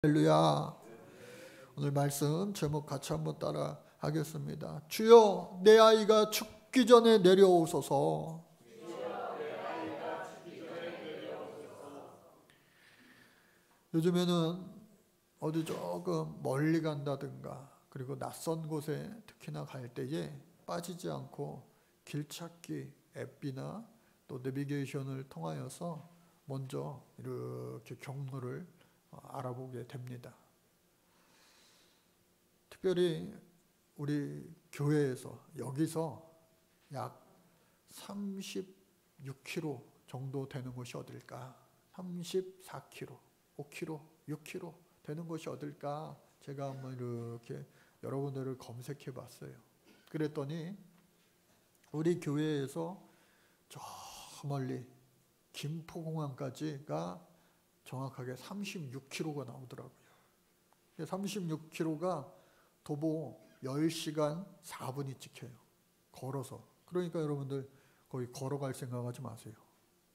할렐루야. 오늘 말씀 제목 같이 한번 따라 하겠습니다. 주여 내 아이가 죽기 전에 내려오소서. 요즘에는 어디 조금 멀리 간다든가 그리고 낯선 곳에 특히나 갈 때에 빠지지 않고 길찾기 앱이나 또 내비게이션을 통하여서 먼저 이렇게 경로를 알아보게 됩니다. 특별히 우리 교회에서 여기서 약 36km 정도 되는 곳이 어딜까? 34km, 5km, 6km 되는 곳이 어딜까? 제가 한번 이렇게 여러분들을 검색해 봤어요. 그랬더니 우리 교회에서 저 멀리 김포공항까지가 정확하게 36km가 나오더라고요. 36km가 도보 10시간 4분이 찍혀요. 걸어서. 그러니까 여러분들 거의 걸어갈 생각하지 마세요.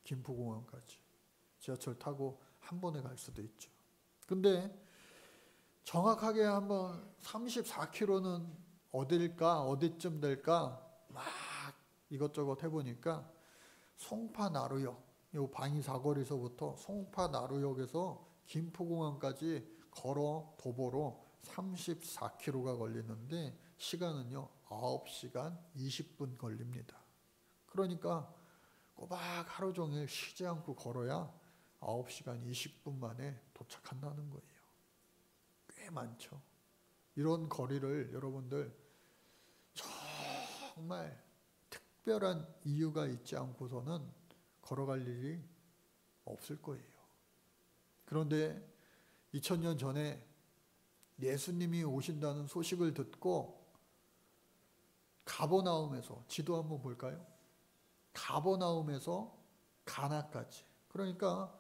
김포공항까지. 지하철 타고 한 번에 갈 수도 있죠. 근데 정확하게 한번 34km는 어딜까? 어디쯤 될까? 막 이것저것 해보니까 송파나루역, 요 방위 사거리서부터 송파나루역에서 김포공항까지 걸어 도보로 34km가 걸리는데 시간은요 9시간 20분 걸립니다. 그러니까 꼬박 하루 종일 쉬지 않고 걸어야 9시간 20분 만에 도착한다는 거예요. 꽤 많죠. 이런 거리를 여러분들 정말 특별한 이유가 있지 않고서는 걸어갈 일이 없을 거예요. 그런데 2000년 전에 예수님이 오신다는 소식을 듣고 가버나움에서, 지도 한번 볼까요? 가버나움에서 가나까지, 그러니까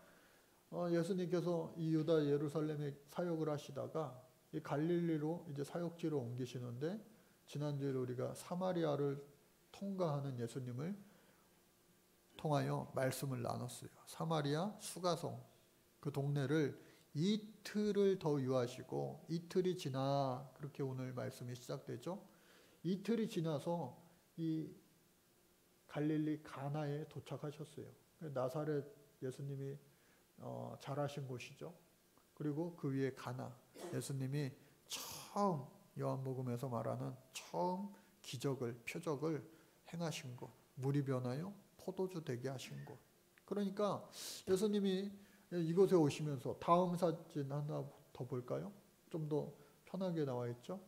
예수님께서 이 유다 예루살렘에 사역을 하시다가 이 갈릴리로 이제 사역지로 옮기시는데, 지난주에 우리가 사마리아를 통과하는 예수님을 통하여 말씀을 나눴어요. 사마리아 수가성, 그 동네를 이틀을 더 유하시고, 이틀이 지나, 그렇게 오늘 말씀이 시작되죠. 이틀이 지나서 이 갈릴리 가나에 도착하셨어요. 나사렛 예수님이 자라신 곳이죠. 그리고 그 위에 가나, 예수님이 처음 요한복음에서 말하는 처음 기적을, 표적을 행하신 곳, 물이 변하여 포도주 되게 하신 곳. 그러니까 예수님이 이곳에 오시면서, 다음 사진 하나 더 볼까요? 좀 더 편하게 나와 있죠.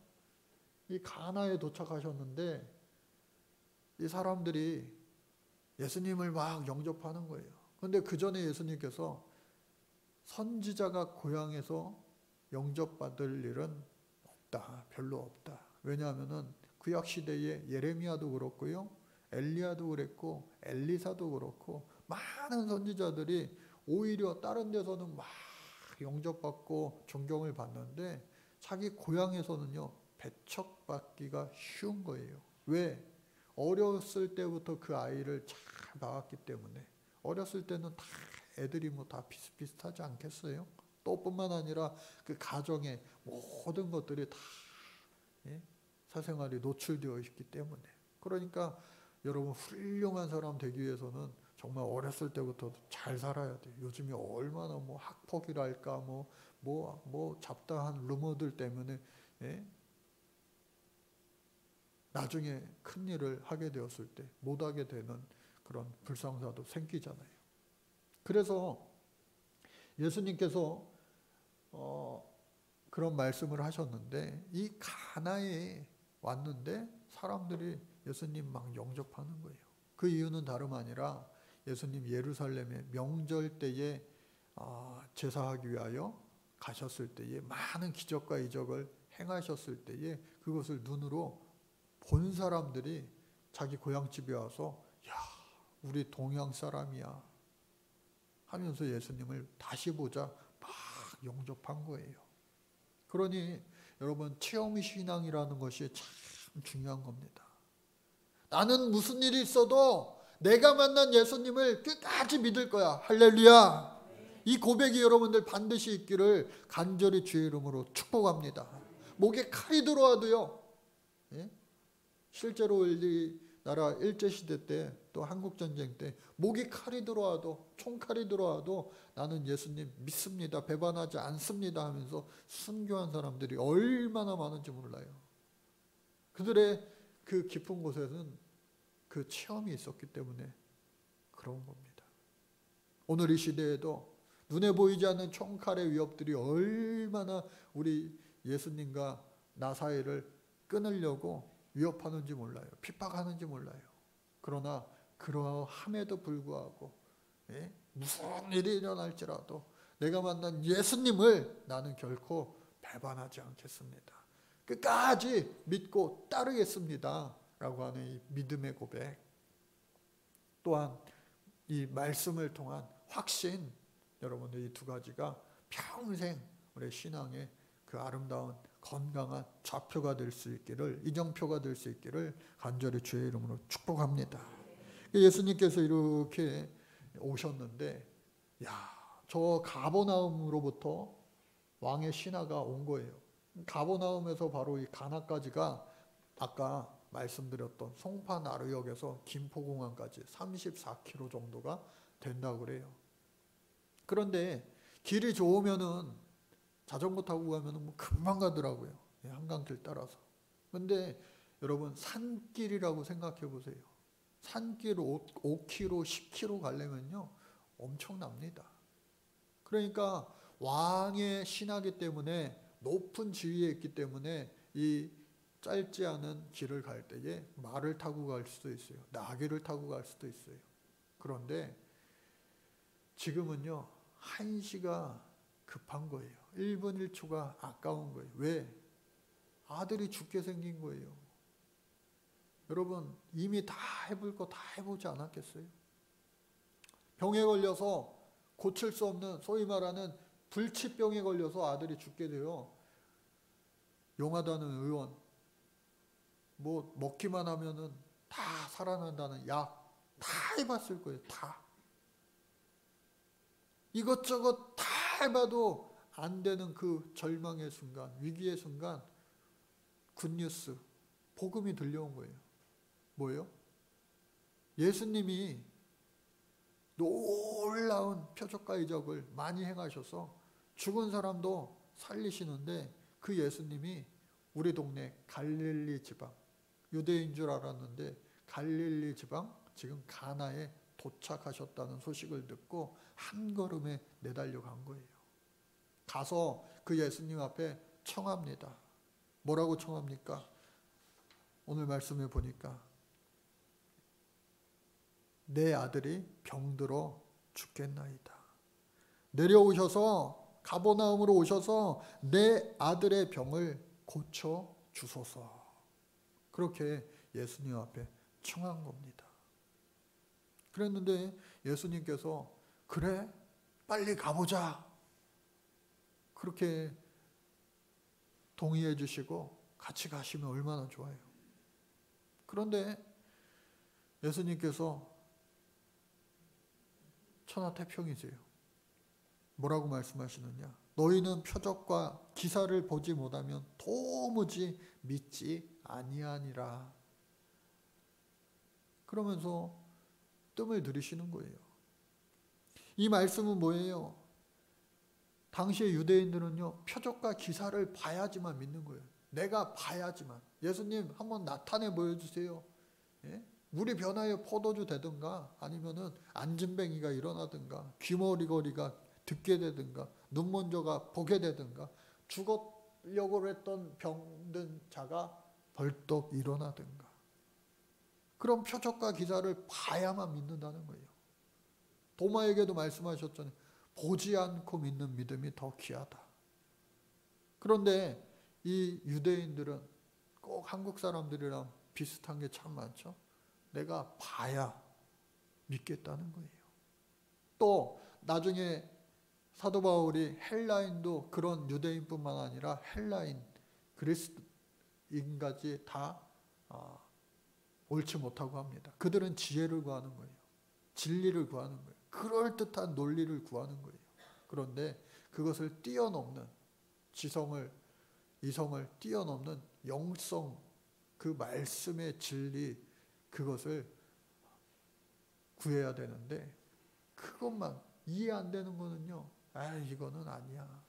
이 가나에 도착하셨는데 이 사람들이 예수님을 막 영접하는 거예요. 그런데 그 전에 예수님께서 선지자가 고향에서 영접받을 일은 없다, 별로 없다. 왜냐하면은 구약 시대에 예레미야도 그렇고요, 엘리야도 그랬고, 엘리사도 그렇고, 많은 선지자들이 오히려 다른 데서는 막 영접받고 존경을 받는데 자기 고향에서는요 배척받기가 쉬운 거예요. 왜? 어렸을 때부터 그 아이를 잘 낳았기 때문에. 어렸을 때는 다 애들이 뭐 다 비슷비슷하지 않겠어요? 또 뿐만 아니라 그 가정의 모든 것들이 다 사생활이 노출되어 있기 때문에. 그러니까 여러분, 훌륭한 사람 되기 위해서는 정말 어렸을 때부터 잘 살아야 돼요. 요즘에 얼마나 뭐 학폭이랄까 뭐 잡다한 루머들 때문에 나중에 큰 일을 하게 되었을 때 못하게 되는 그런 불상사도 생기잖아요. 그래서 예수님께서 그런 말씀을 하셨는데, 이 가나에 왔는데 사람들이 예수님 막 영접하는 거예요. 그 이유는 다름 아니라 예수님 예루살렘에 명절 때에 제사하기 위하여 가셨을 때에 많은 기적과 이적을 행하셨을 때에 그것을 눈으로 본 사람들이 자기 고향집에 와서 야, 우리 동양 사람이야 하면서 예수님을 다시 보자 막 영접한 거예요. 그러니 여러분, 체험 신앙이라는 것이 참 중요한 겁니다. 나는 무슨 일이 있어도 내가 만난 예수님을 끝까지 믿을 거야. 할렐루야. 이 고백이 여러분들 반드시 있기를 간절히 주의 이름으로 축복합니다. 목에 칼이 들어와도요. 예? 실제로 우리나라 일제시대 때 또 한국전쟁 때 목에 칼이 들어와도 총칼이 들어와도 나는 예수님 믿습니다. 배반하지 않습니다 하면서 순교한 사람들이 얼마나 많은지 몰라요. 그들의 그 깊은 곳에는 그 체험이 있었기 때문에 그런 겁니다. 오늘 이 시대에도 눈에 보이지 않는 총칼의 위협들이 얼마나 우리 예수님과 나 사이를 끊으려고 위협하는지 몰라요. 핍박하는지 몰라요. 그러나 그러함에도 불구하고 무슨 일이 일어날지라도 내가 만난 예수님을 나는 결코 배반하지 않겠습니다. 끝까지 믿고 따르겠습니다. 라고 하는 이 믿음의 고백. 또한 이 말씀을 통한 확신, 여러분들 이 두 가지가 평생 우리 신앙의 그 아름다운 건강한 좌표가 될 수 있기를, 이정표가 될 수 있기를 간절히 주의 이름으로 축복합니다. 예수님께서 이렇게 오셨는데 저 가버나움으로부터 왕의 신하가 온 거예요. 가버나움에서 바로 이 가나까지가 아까 말씀드렸던 송파나루역에서 김포공항까지 34km 정도가 된다고 그래요. 그런데 길이 좋으면은 자전거 타고 가면은 뭐 금방 가더라고요. 한강길 따라서. 근데 여러분 산길이라고 생각해 보세요. 산길 5km, 10km 가려면요 엄청납니다. 그러니까 왕의 신하기 때문에 높은 지위에 있기 때문에 이 짧지 않은 길을 갈 때에 말을 타고 갈 수도 있어요. 나귀를 타고 갈 수도 있어요. 그런데 지금은요 1시가 급한 거예요. 1분 1초가 아까운 거예요. 왜? 아들이 죽게 생긴 거예요. 여러분 이미 다 해볼 거 다 해보지 않았겠어요? 병에 걸려서 고칠 수 없는 소위 말하는 불치병에 걸려서 아들이 죽게 돼요. 용하다는 의원 뭐 먹기만 하면은 다 살아난다는 약 다 해봤을 거예요. 다. 이것저것 다 해봐도 안 되는 그 절망의 순간, 위기의 순간 굿뉴스, 복음이 들려온 거예요. 뭐예요? 예수님이 놀라운 표적과 이적을 많이 행하셔서 죽은 사람도 살리시는데 그 예수님이 우리 동네 갈릴리 지방, 유대인 줄 알았는데 갈릴리 지방 지금 가나에 도착하셨다는 소식을 듣고 한 걸음에 내달려 간 거예요. 가서 그 예수님 앞에 청합니다. 뭐라고 청합니까? 오늘 말씀에 보니까 내 아들이 병들어 죽겠나이다. 내려오셔서 가버나움으로 오셔서 내 아들의 병을 고쳐 주소서. 그렇게 예수님 앞에 청한 겁니다. 그랬는데 예수님께서 그래 빨리 가보자. 그렇게 동의해 주시고 같이 가시면 얼마나 좋아요. 그런데 예수님께서 천하태평이세요. 뭐라고 말씀하시느냐? 너희는 표적과 기사를 보지 못하면 도무지 믿지 아니하니라. 그러면서 뜸을 들이시는 거예요. 이 말씀은 뭐예요? 당시의 유대인들은요 표적과 기사를 봐야지만 믿는 거예요. 내가 봐야지만. 예수님 한번 나타내 보여주세요. 예? 물이 변하여 포도주 되든가 아니면은 안진뱅이가 일어나든가 귀머리거리가 듣게 되든가 눈먼저가 보게 되든가 죽으려고 했던 병든 자가 벌떡 일어나든가 그런 표적과 기사를 봐야만 믿는다는 거예요. 도마에게도 말씀하셨잖아요. 보지 않고 믿는 믿음이 더 귀하다. 그런데 이 유대인들은 꼭 한국 사람들이랑 비슷한 게 참 많죠. 내가 봐야 믿겠다는 거예요. 또 나중에 사도 바울이 헬라인도 그런 유대인뿐만 아니라 헬라인, 그리스인까지 다 옳지 못하고 합니다. 그들은 지혜를 구하는 거예요. 진리를 구하는 거예요. 그럴듯한 논리를 구하는 거예요. 그런데 그것을 뛰어넘는 지성을, 이성을 뛰어넘는 영성, 그 말씀의 진리, 그것을 구해야 되는데 그것만 이해 안 되는 거는요, 이거는 아니야.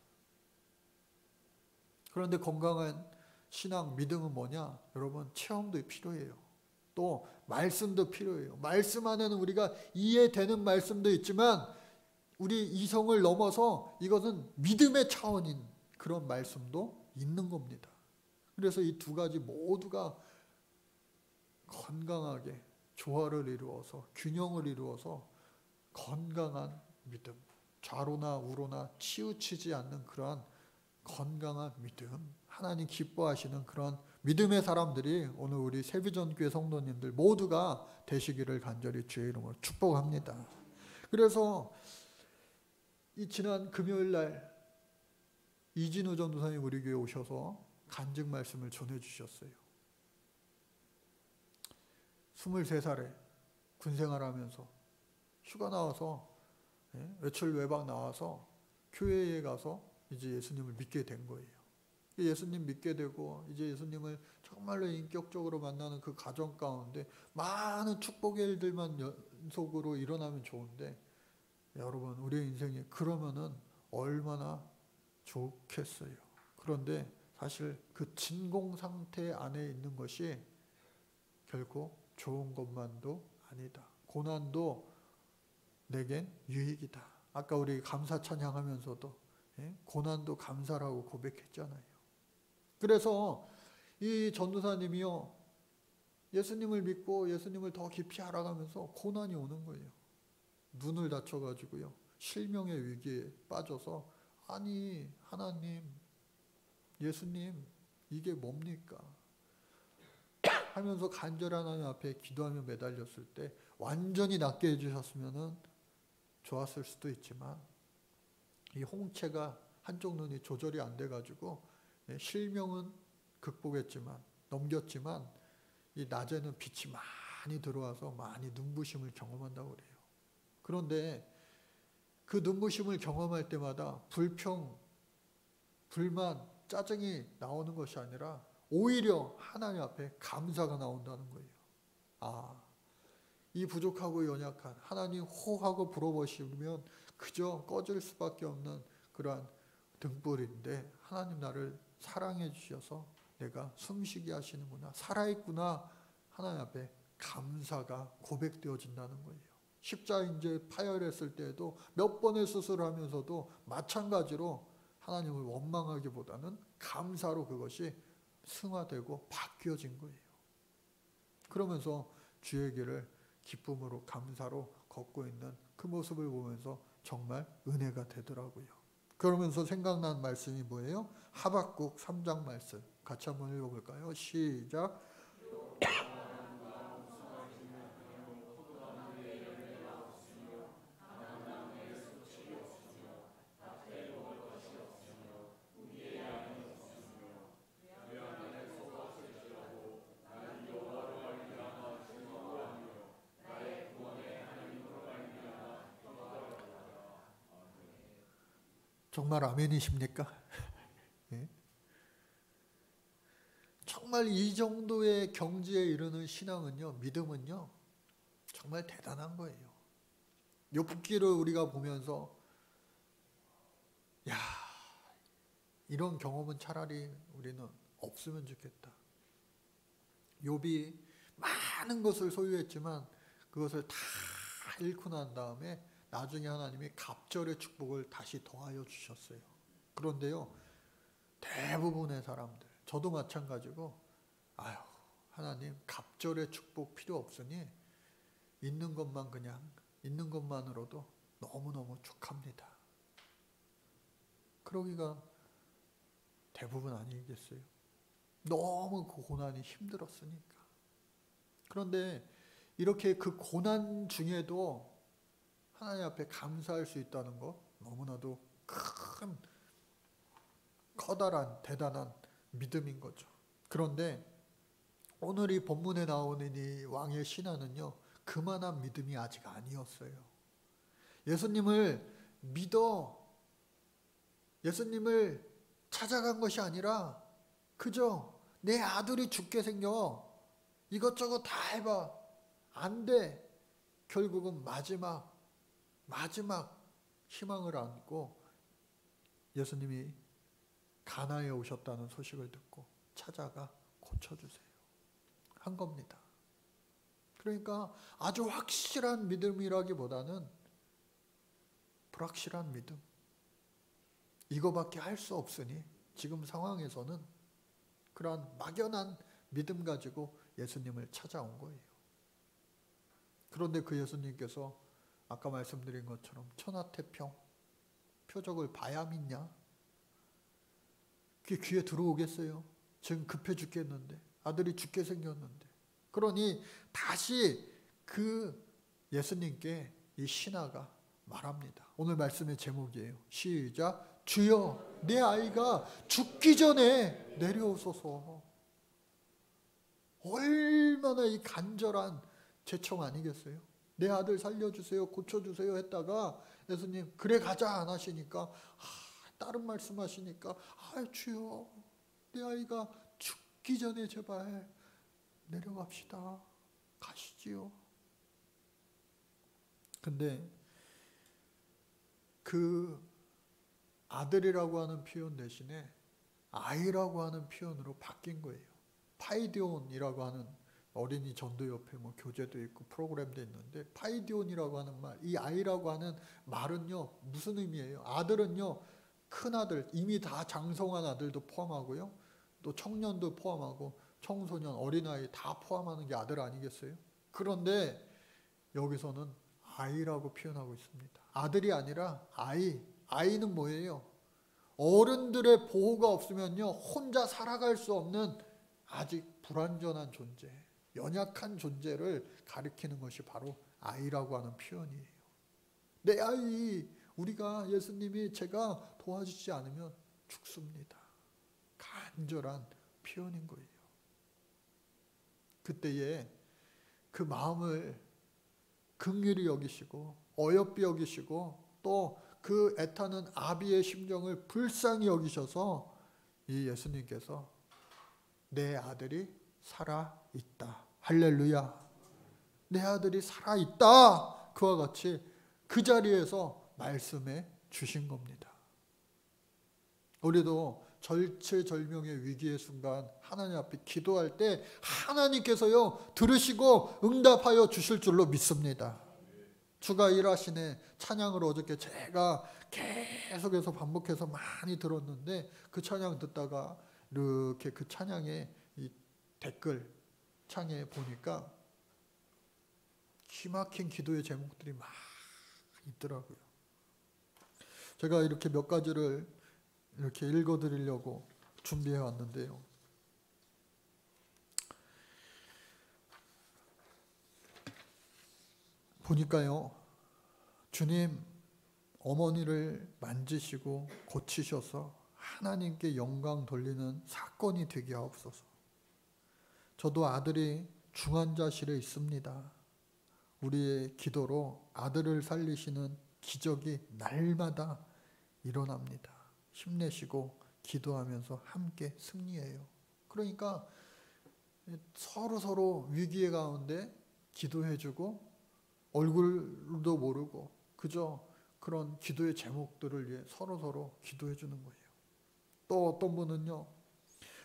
그런데 건강한 신앙, 믿음은 뭐냐? 여러분, 체험도 필요해요. 또 말씀도 필요해요. 말씀 안에는 우리가 이해되는 말씀도 있지만 우리 이성을 넘어서 이것은 믿음의 차원인 그런 말씀도 있는 겁니다. 그래서 이 두 가지 모두가 건강하게 조화를 이루어서, 균형을 이루어서 건강한 믿음, 좌로나 우로나 치우치지 않는 그러한 건강한 믿음, 하나님 기뻐하시는 그런 믿음의 사람들이 오늘 우리 세비전교회 성도님들 모두가 되시기를 간절히 주의 이름으로 축복합니다. 그래서 이 지난 금요일 날 이진우 전도사님 우리 교회 오셔서 간증 말씀을 전해주셨어요. 23살에 군생활하면서 휴가 나와서 외출 외박 나와서 교회에 가서 이제 예수님을 믿게 된 거예요. 예수님 믿게 되고 이제 예수님을 정말로 인격적으로 만나는 그 과정 가운데 많은 축복의 일들만 연속으로 일어나면 좋은데, 여러분 우리의 인생이 그러면은 얼마나 좋겠어요. 그런데 사실 그 진공 상태 안에 있는 것이 결코 좋은 것만도 아니다. 고난도 내겐 유익이다. 아까 우리 감사 찬양하면서도 고난도 감사라고 고백했잖아요. 그래서 이 전도사님이요, 예수님을 믿고 예수님을 더 깊이 알아가면서 고난이 오는 거예요. 눈을 다쳐가지고요, 실명의 위기에 빠져서, 아니 하나님, 예수님 이게 뭡니까? 하면서 간절히 하나님 앞에 기도하며 매달렸을 때 완전히 낫게 해주셨으면 좋았을 수도 있지만, 이 홍채가 한쪽 눈이 조절이 안 돼가지고 실명은 극복했지만, 넘겼지만 이 낮에는 빛이 많이 들어와서 많이 눈부심을 경험한다고 그래요. 그런데 그 눈부심을 경험할 때마다 불평, 불만, 짜증이 나오는 것이 아니라 오히려 하나님 앞에 감사가 나온다는 거예요. 이 부족하고 연약한 하나님 호하고 불어보시면 그저 꺼질 수밖에 없는 그러한 등불인데, 하나님 나를 사랑해 주셔서 내가 숨쉬게 하시는구나, 살아있구나, 하나님 앞에 감사가 고백되어진다는 거예요. 십자인제 파열했을 때에도 몇 번의 수술하면서도 마찬가지로 하나님을 원망하기보다는 감사로 그것이 승화되고 바뀌어진 거예요. 그러면서 주의 길을 기쁨으로 감사로 걷고 있는 그 모습을 보면서 정말 은혜가 되더라고요. 그러면서 생각난 말씀이 뭐예요? 하박국 3장 말씀 같이 한번 읽어볼까요? 시작. 정말 아멘이십니까? 예? 정말 이 정도의 경지에 이르는 신앙은요, 믿음은요, 정말 대단한 거예요. 욥기를 우리가 보면서 야, 이런 경험은 차라리 우리는 없으면 좋겠다. 욥이 많은 것을 소유했지만 그것을 다 잃고 난 다음에 나중에 하나님이 갑절의 축복을 다시 더하여 주셨어요. 그런데요, 대부분의 사람들, 저도 마찬가지고, 하나님 갑절의 축복 필요 없으니 있는 것만, 그냥 있는 것만으로도 너무너무 족합니다. 그러기가 대부분 아니겠어요? 너무 그 고난이 힘들었으니까. 그런데 이렇게 그 고난 중에도 하나님 앞에 감사할 수 있다는 것, 너무나도 큰, 커다란, 대단한 믿음인 거죠. 그런데 오늘 이 본문에 나오는 이 왕의 신하는요, 그만한 믿음이 아직 아니었어요. 예수님을 믿어 예수님을 찾아간 것이 아니라 그저 내 아들이 죽게 생겨 이것저것 다 해봐. 안 돼. 결국은 마지막 희망을 안고 예수님이 가나에 오셨다는 소식을 듣고 찾아가 고쳐주세요 한 겁니다. 그러니까 아주 확실한 믿음이라기보다는 불확실한 믿음. 이거밖에 할 수 없으니 지금 상황에서는 그러한 막연한 믿음 가지고 예수님을 찾아온 거예요. 그런데 그 예수님께서 아까 말씀드린 것처럼 천하태평 표적을 봐야 믿냐? 그게 귀에 들어오겠어요? 지금 급해 죽겠는데 아들이 죽게 생겼는데. 그러니 다시 그 예수님께 이 신하가 말합니다. 오늘 말씀의 제목이에요. 시작. 주여 내 아이가 죽기 전에 내려오소서. 얼마나 이 간절한 제청 아니겠어요? 내 아들 살려주세요, 고쳐주세요 했다가 예수님 그래 가자 안 하시니까 다른 말씀하시니까 주여 내 아이가 죽기 전에 제발 내려갑시다. 가시지요. 근데 그 아들이라고 하는 표현 대신에 아이라고 하는 표현으로 바뀐 거예요. 파이디온이라고 하는 어린이 전도협회 교재도 있고 프로그램도 있는데 파이디온이라고 하는 말, 이 아이라고 하는 말은요 무슨 의미예요? 아들은요 큰 아들, 이미 다 장성한 아들도 포함하고요, 또 청년도 포함하고 청소년, 어린아이 다 포함하는 게 아들 아니겠어요? 그런데 여기서는 아이라고 표현하고 있습니다. 아들이 아니라 아이. 아이는 뭐예요? 어른들의 보호가 없으면요 혼자 살아갈 수 없는 아직 불완전한 존재, 연약한 존재를 가리키는 것이 바로 아이라고 하는 표현이에요. 내 아이, 우리가 예수님이 제가 도와주지 않으면 죽습니다. 간절한 표현인 거예요. 그때에 그 마음을 긍휼히 여기시고 어여삐 여기시고 또 그 애타는 아비의 심정을 불쌍히 여기셔서 이 예수님께서 내 아들이 살아있다. 할렐루야. 내 아들이 살아있다. 그와 같이 그 자리에서 말씀해 주신 겁니다. 우리도 절체절명의 위기의 순간 하나님 앞에 기도할 때 하나님께서요 들으시고 응답하여 주실 줄로 믿습니다. 주가 일하시네 찬양을 어저께 제가 계속해서 반복해서 많이 들었는데 그 찬양 듣다가 이렇게 그 찬양의 이 댓글 창에 보니까 기막힌 기도의 제목들이 막 있더라고요. 제가 이렇게 몇 가지를 이렇게 읽어드리려고 준비해 왔는데요. 보니까요, 주님 어머니를 만지시고 고치셔서 하나님께 영광 돌리는 사건이 되게 하옵소서. 저도 아들이 중환자실에 있습니다. 우리의 기도로 아들을 살리시는 기적이 날마다 일어납니다. 힘내시고 기도하면서 함께 승리해요. 그러니까 서로 위기의 가운데 기도해주고 얼굴도 모르고 그저 그런 기도의 제목들을 위해 서로 기도해주는 거예요. 또 어떤 분은요,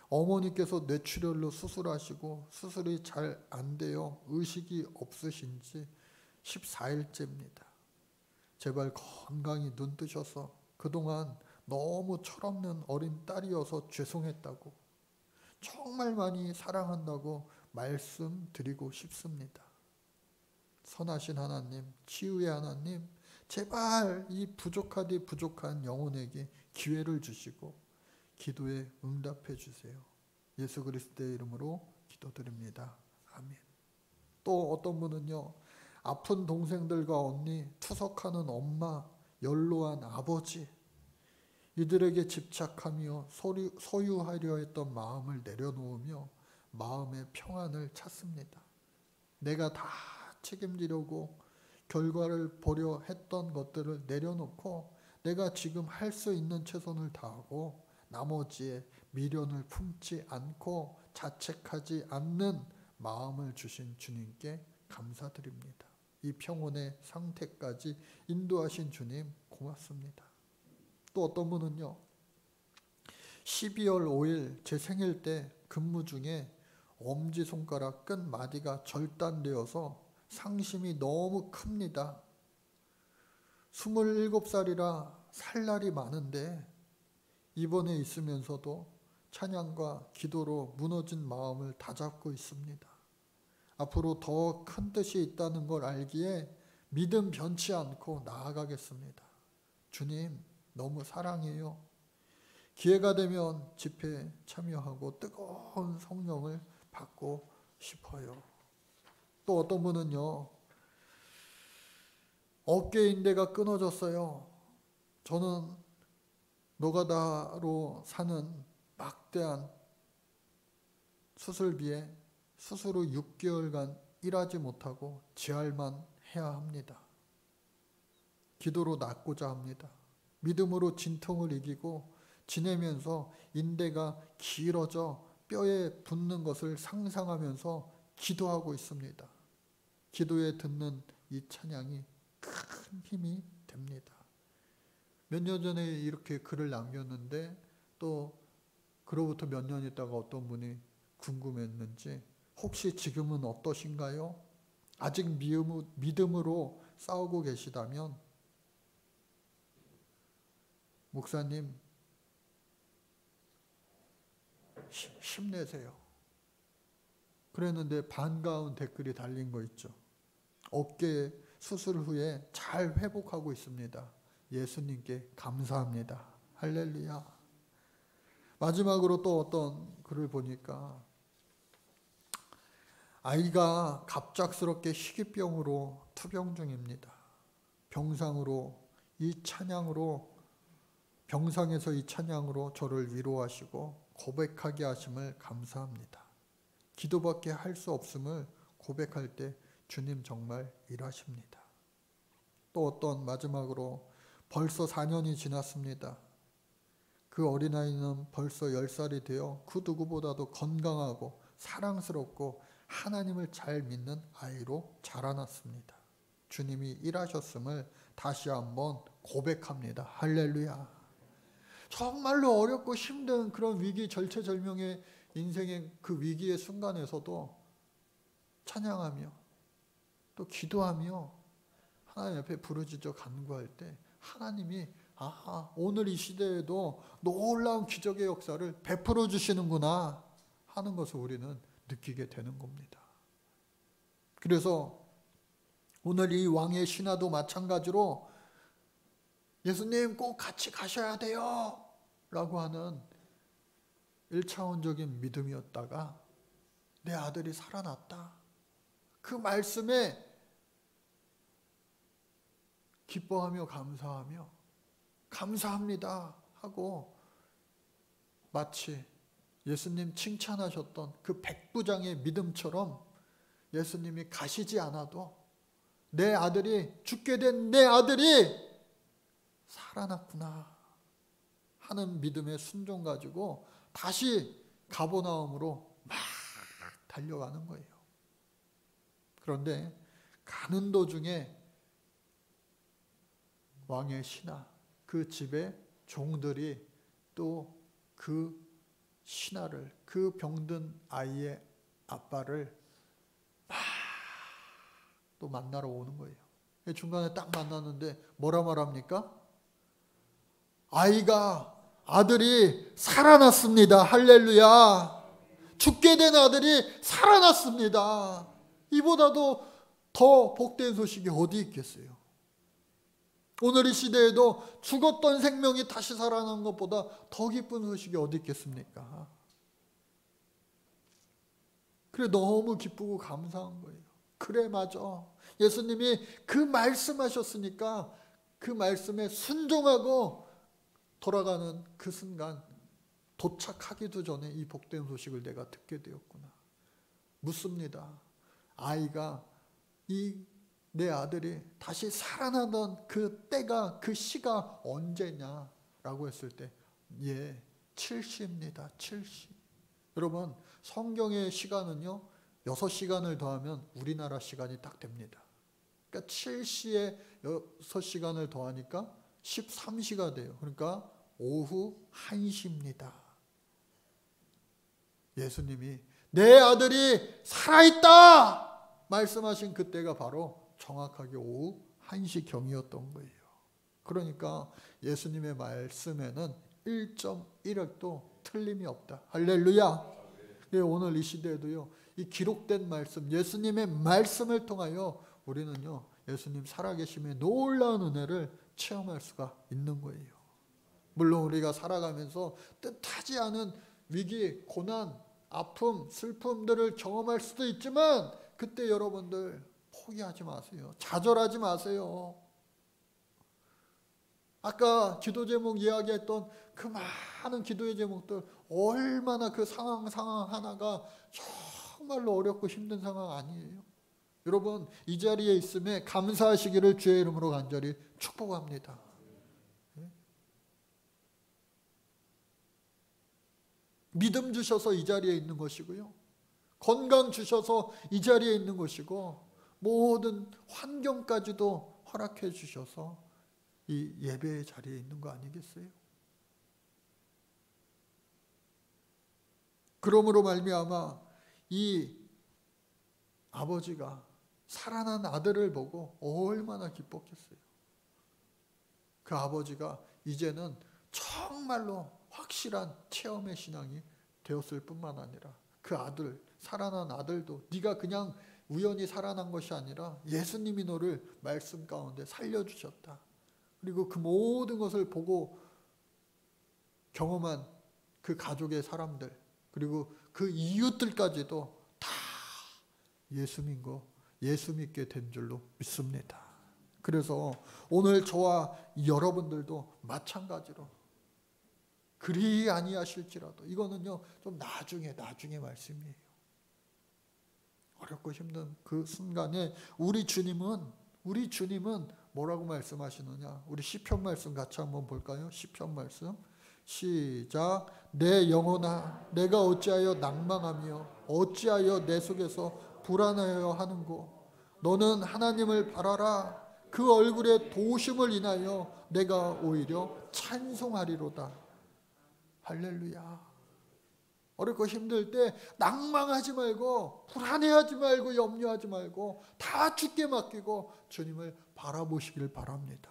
어머니께서 뇌출혈로 수술하시고 수술이 잘 안 돼요. 의식이 없으신지 14일째입니다. 제발 건강히 눈 뜨셔서 그동안 너무 철없는 어린 딸이어서 죄송했다고, 정말 많이 사랑한다고 말씀드리고 싶습니다. 선하신 하나님, 치유의 하나님, 제발 이 부족하디 부족한 영혼에게 기회를 주시고 기도에 응답해 주세요. 예수 그리스도의 이름으로 기도드립니다. 아멘. 또 어떤 분은요, 아픈 동생들과 언니, 투석하는 엄마, 연로한 아버지, 이들에게 집착하며 소유하려 했던 마음을 내려놓으며 마음의 평안을 찾습니다. 내가 다 책임지려고 결과를 보려 했던 것들을 내려놓고 내가 지금 할 수 있는 최선을 다하고 나머지에 미련을 품지 않고 자책하지 않는 마음을 주신 주님께 감사드립니다. 이 평온의 상태까지 인도하신 주님 고맙습니다. 또 어떤 분은요, 12월 5일 제 생일 때 근무 중에 엄지손가락 끝마디가 절단되어서 상심이 너무 큽니다. 27살이라 살 날이 많은데 입원해 있으면서도 찬양과 기도로 무너진 마음을 다잡고 있습니다. 앞으로 더 큰 뜻이 있다는 걸 알기에 믿음 변치 않고 나아가겠습니다. 주님 너무 사랑해요. 기회가 되면 집회에 참여하고 뜨거운 성령을 받고 싶어요. 또 어떤 분은요, 어깨인대가 끊어졌어요. 저는 노가다로 사는 막대한 수술비에 수술 후 6개월간 일하지 못하고 재활만 해야 합니다. 기도로 낫고자 합니다. 믿음으로 진통을 이기고 지내면서 인대가 길어져 뼈에 붙는 것을 상상하면서 기도하고 있습니다. 기도에 듣는 이 찬양이 큰 힘이 됩니다. 몇 년 전에 이렇게 글을 남겼는데 또 그로부터 몇 년 있다가 어떤 분이 궁금했는지 혹시 지금은 어떠신가요? 아직 믿음으로 싸우고 계시다면 목사님 힘내세요. 그랬는데 반가운 댓글이 달린 거 있죠. 어깨 수술 후에 잘 회복하고 있습니다. 예수님께 감사합니다. 할렐루야. 마지막으로 또 어떤 글을 보니까 아이가 갑작스럽게 희귀병으로 투병 중입니다. 병상에서 이 찬양으로 저를 위로하시고 고백하게 하심을 감사합니다. 기도밖에 할 수 없음을 고백할 때 주님 정말 일하십니다. 또 어떤 마지막으로 벌써 4년이 지났습니다. 그 어린아이는 벌써 10살이 되어 그 누구보다도 건강하고 사랑스럽고 하나님을 잘 믿는 아이로 자라났습니다. 주님이 일하셨음을 다시 한번 고백합니다. 할렐루야. 정말로 어렵고 힘든 그런 위기 절체절명의 인생의 그 위기의 순간에서도 찬양하며 또 기도하며 하나님 앞에 부르짖어 간구할 때 하나님이 오늘 이 시대에도 놀라운 기적의 역사를 베풀어 주시는구나 하는 것을 우리는 느끼게 되는 겁니다. 그래서 오늘 이 왕의 신하도 마찬가지로 예수님 꼭 같이 가셔야 돼요 라고 하는 1차원적인 믿음이었다가 내 아들이 살아났다. 그 말씀에 기뻐하며 감사하며 감사합니다 하고 마치 예수님 칭찬하셨던 그 백부장의 믿음처럼 예수님이 가시지 않아도 내 아들이 죽게 된 내 아들이 살아났구나 하는 믿음의 순종 가지고 다시 가버나움으로 막 달려가는 거예요. 그런데 가는 도중에 왕의 신하, 그 집의 종들이 또 그 신하를, 그 병든 아이의 아빠를 막 또 만나러 오는 거예요. 중간에 딱 만났는데 뭐라 말합니까? 아들이 살아났습니다. 할렐루야. 죽게 된 아들이 살아났습니다. 이보다도 더 복된 소식이 어디 있겠어요? 오늘 이 시대에도 죽었던 생명이 다시 살아난 것보다 더 기쁜 소식이 어디 있겠습니까? 그래 너무 기쁘고 감사한 거예요. 그래 맞아. 예수님이 그 말씀하셨으니까 그 말씀에 순종하고 돌아가는 그 순간 도착하기도 전에 이 복된 소식을 내가 듣게 되었구나. 묻습니다. 아이가 이 내 아들이 다시 살아나던 그 때가, 그 시가 언제냐라고 했을 때, 예, 70입니다. 70. 여러분, 성경의 시간은요, 6시간을 더하면 우리나라 시간이 딱 됩니다. 그러니까 7시에 6시간을 더하니까 13시가 돼요. 그러니까 오후 1시입니다. 예수님이 내 아들이 살아있다 말씀하신 그때가 바로 정확하게 오후 1시경이었던 거예요. 그러니까 예수님의 말씀에는 1.1획도 틀림이 없다. 할렐루야. 오늘 이 시대에도요, 이 기록된 말씀, 예수님의 말씀을 통하여 우리는요, 예수님 살아계심의 놀라운 은혜를 체험할 수가 있는 거예요. 물론 우리가 살아가면서 뜻하지 않은 위기, 고난, 아픔, 슬픔들을 경험할 수도 있지만, 그때 여러분들 포기하지 마세요. 좌절하지 마세요. 아까 기도 제목 이야기했던 그 많은 기도의 제목들, 얼마나 그 상황 하나가 정말로 어렵고 힘든 상황 아니에요. 여러분, 이 자리에 있음에 감사하시기를 주의 이름으로 간절히 축복합니다. 믿음 주셔서 이 자리에 있는 것이고요, 건강 주셔서 이 자리에 있는 것이고, 모든 환경까지도 허락해 주셔서 이 예배의 자리에 있는 거 아니겠어요? 그러므로 말미암아 이 아버지가 살아난 아들을 보고 얼마나 기뻤겠어요. 그 아버지가 이제는 정말로 확실한 체험의 신앙이 되었을 뿐만 아니라, 그 아들, 살아난 아들도 네가 그냥 우연히 살아난 것이 아니라 예수님이 너를 말씀 가운데 살려주셨다. 그리고 그 모든 것을 보고 경험한 그 가족의 사람들, 그리고 그 이웃들까지도 다 예수 믿게 된 줄로 믿습니다. 그래서 오늘 저와 여러분들도 마찬가지로 그리 아니하실지라도, 이거는요 좀 나중에 말씀이에요. 어렵고 힘든 그 순간에 우리 주님은 뭐라고 말씀하시느냐? 우리 시편 말씀 같이 한번 볼까요? 시편 말씀 시작. 내 영혼아, 내가 어찌하여 낭망하며 어찌하여 내 속에서 불안하여 하는고? 너는 하나님을 바라라. 그 얼굴의 도심을 인하여 내가 오히려 찬송하리로다. 할렐루야. 어렵고 힘들 때 낭망하지 말고, 불안해하지 말고, 염려하지 말고, 다 주께 맡기고 주님을 바라보시길 바랍니다.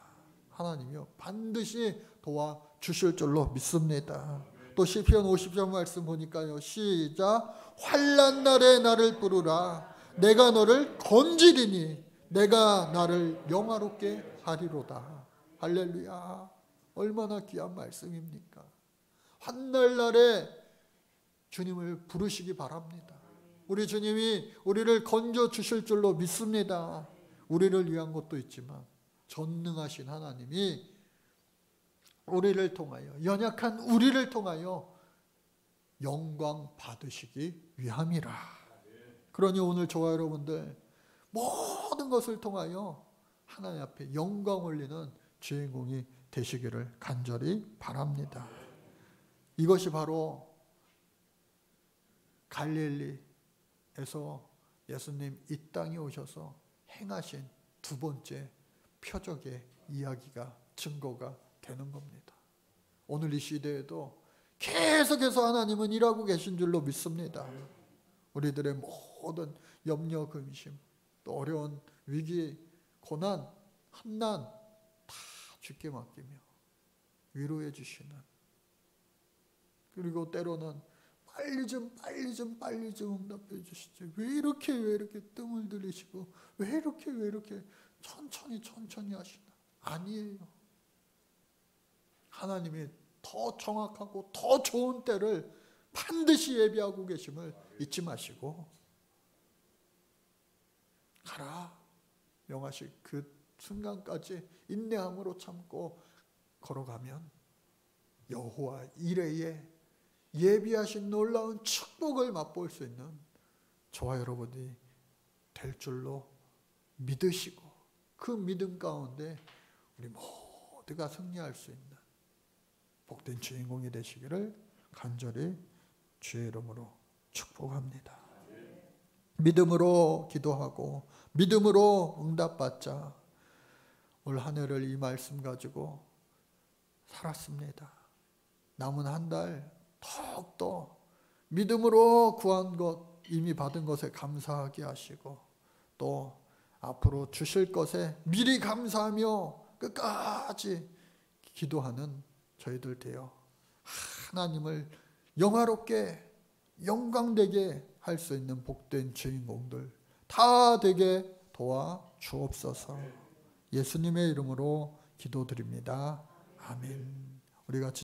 하나님이요 반드시 도와주실 줄로 믿습니다. 또 시편 50편 말씀 보니까요, 시작. 환난 날에 나를 부르라. 내가 너를 건지리니 내가 나를 영화롭게 하리로다. 할렐루야. 얼마나 귀한 말씀입니까? 환난 날에 주님을 부르시기 바랍니다. 우리 주님이 우리를 건져 주실 줄로 믿습니다. 우리를 위한 것도 있지만 전능하신 하나님이 우리를 통하여, 연약한 우리를 통하여 영광 받으시기 위함이라. 그러니 오늘 저와 여러분들 모든 것을 통하여 하나님 앞에 영광 올리는 주인공이 되시기를 간절히 바랍니다. 이것이 바로 갈릴리에서 예수님 이 땅에 오셔서 행하신 두 번째 표적의 이야기가, 증거가 되는 겁니다. 오늘 이 시대에도 계속해서 하나님은 일하고 계신 줄로 믿습니다. 우리들의 모든 염려, 근심, 또 어려운 위기, 고난, 한난 다 주께 맡기며 위로해 주시는, 그리고 때로는 빨리 좀 응답해 주시죠. 왜 이렇게 뜸을 들이시고 왜 이렇게 천천히 하시나? 아니에요. 하나님이 더 정확하고 더 좋은 때를 반드시 예비하고 계심을 잊지 마시고 가라 명하실 그 순간까지 인내함으로 참고 걸어가면 여호와 이레의 예비하신 놀라운 축복을 맛볼 수 있는 저와 여러분이 될 줄로 믿으시고 그 믿음 가운데 우리 모두가 승리할 수 있는 복된 주인공이 되시기를 간절히 주의 이름으로 축복합니다. 믿음으로 기도하고 믿음으로 응답받자. 올 한 해를 이 말씀 가지고 살았습니다. 남은 한 달 더욱더 믿음으로 구한 것, 이미 받은 것에 감사하게 하시고 또 앞으로 주실 것에 미리 감사하며 끝까지 기도하는 저희들 되어 하나님을 영화롭게 영광되게 할 수 있는 복된 주인공들 다 되게 도와 주옵소서. 예수님의 이름으로 기도드립니다. 아멘. 우리 같이